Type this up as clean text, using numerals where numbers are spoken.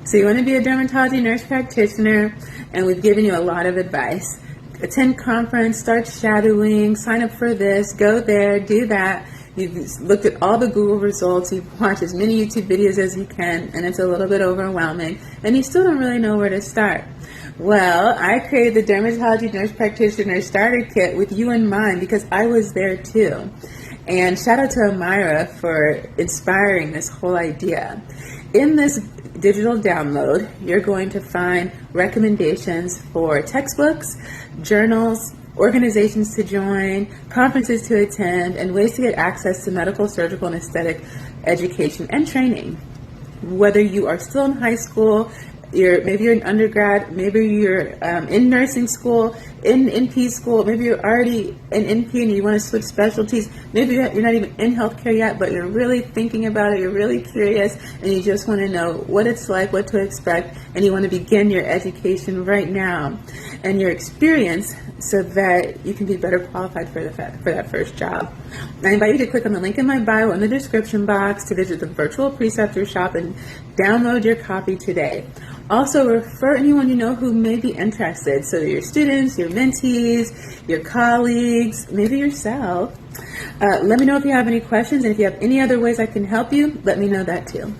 So you want to be a dermatology nurse practitioner, and we've given you a lot of advice. Attend conference, start shadowing, sign up for this, go there, do that. You've looked at all the Google results, you've watched as many YouTube videos as you can, and it's a little bit overwhelming, and you still don't really know where to start. Well, I created the Dermatology Nurse Practitioner Starter Kit with you in mind because I was there too. And shout out to Amira for inspiring this whole idea. In this digital download, you're going to find recommendations for textbooks, journals, organizations to join, conferences to attend, and ways to get access to medical, surgical, and aesthetic education and training. Whether you are still in high school, maybe you're an undergrad, maybe you're in nursing school, in NP school, maybe you're already in NP and you want to switch specialties, maybe you're not even in healthcare yet, but you're really thinking about it, you're really curious, and you just want to know what it's like, what to expect, and you want to begin your education right now and your experience so that you can be better qualified for that first job. I invite you to click on the link in my bio in the description box to visit the virtual Preceptor shop and download your copy today. Also, refer anyone you know who may be interested. So your students, your mentees, your colleagues, maybe yourself. Let me know if you have any questions, and if you have any other ways I can help you, let me know that too.